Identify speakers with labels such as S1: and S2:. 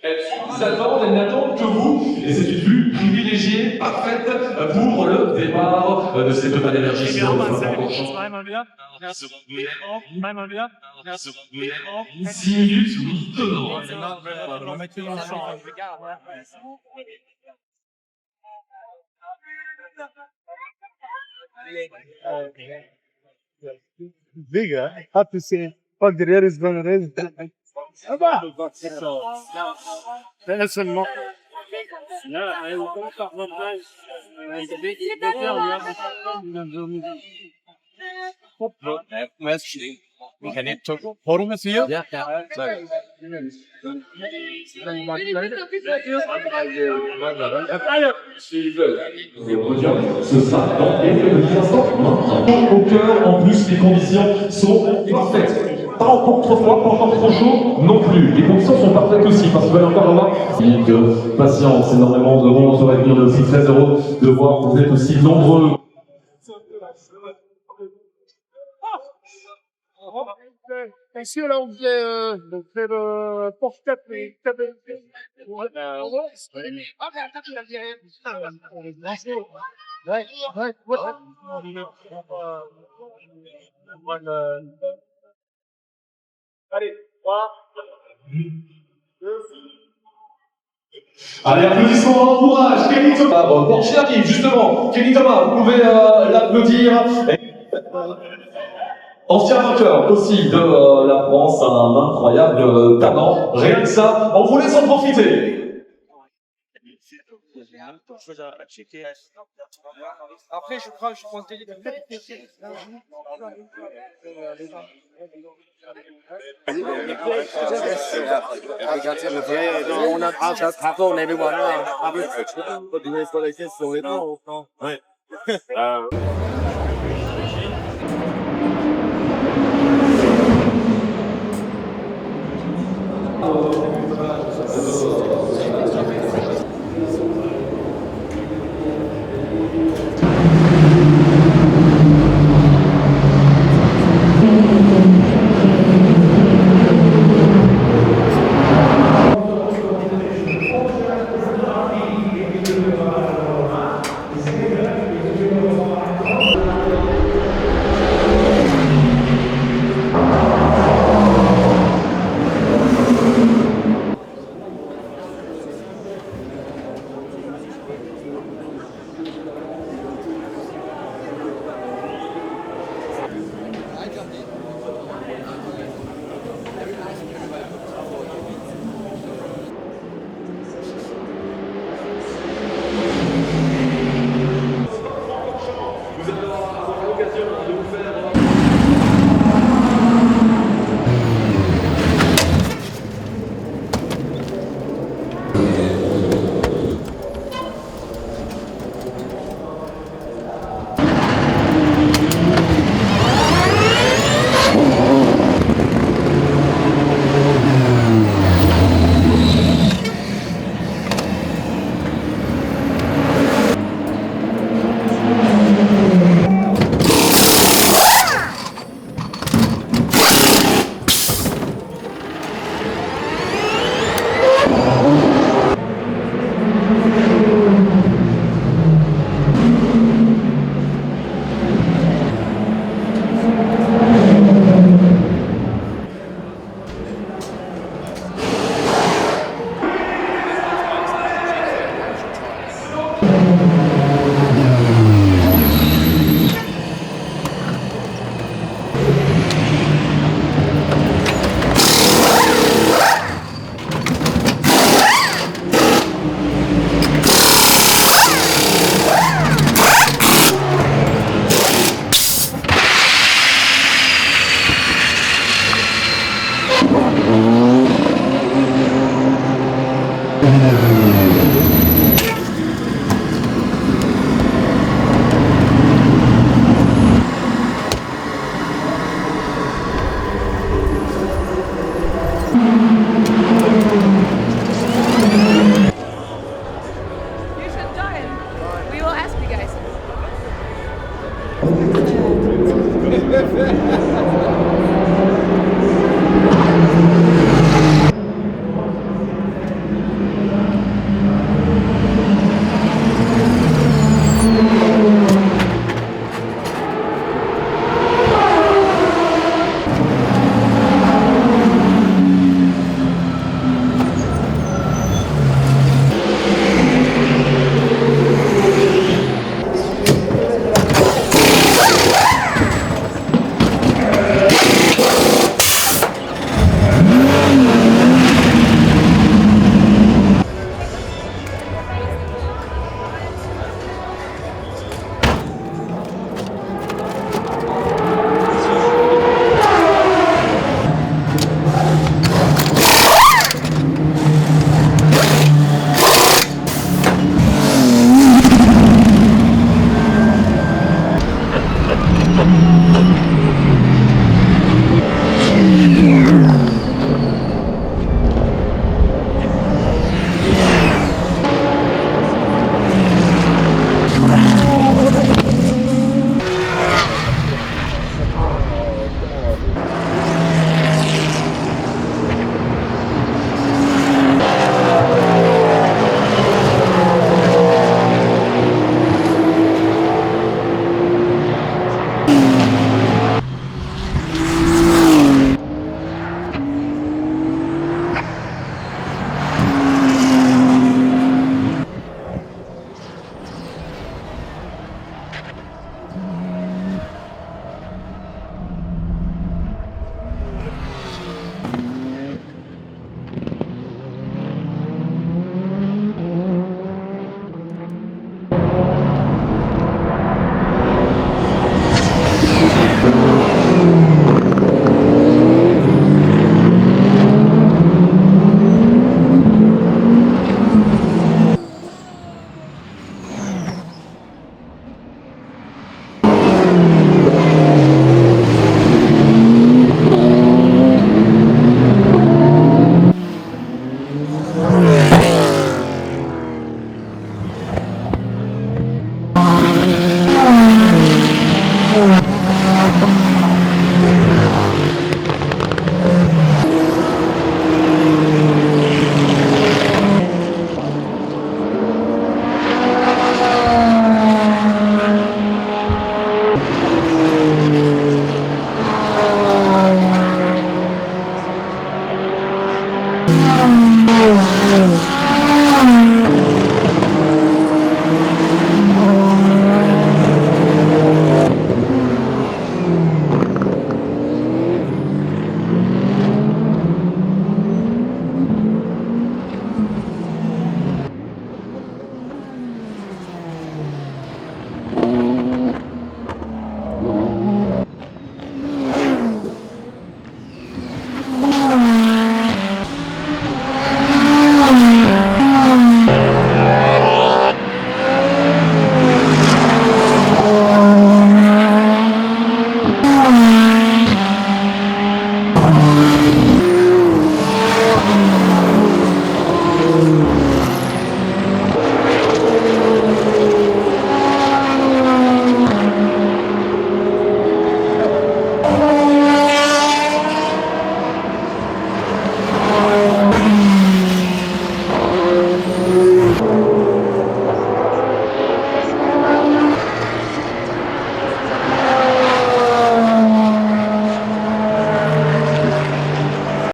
S1: Elles n'attendent que vous, et c'est une vue privilégiée, parfaite pour le départ de ces deux panneaux d'énergie.
S2: Zweimal wieder.
S1: 6 minutes, oui.
S2: On va mettre dans le champ.
S3: Big, huh? Hard to say. What the rear is going to raise. Là seulement. Forum is here?
S4: Yeah.
S1: Et au podium, ce sera dans quelques instants maintenant. Au cœur, en plus, les conditions sont parfaites. Pas encore trop froid, pas encore trop chaud non plus. Les conditions sont parfaites aussi parce qu'il va y encore avoir de patience, énormément de monde. On serait venir aussi très heureux de voir que vous êtes aussi nombreux.
S3: Ici, là, on faisait le porte-tête, mais allez, 3, 2,
S1: Allez, applaudissements, encourage, Kenny Thomas, Porsche arrive justement, Kenny Thomas, vous pouvez l'applaudir. Ancien vainqueur aussi de la France, un incroyable talent, rien que ça, on vous laisse en profiter.
S3: après, je crois que je pense que
S4: fait.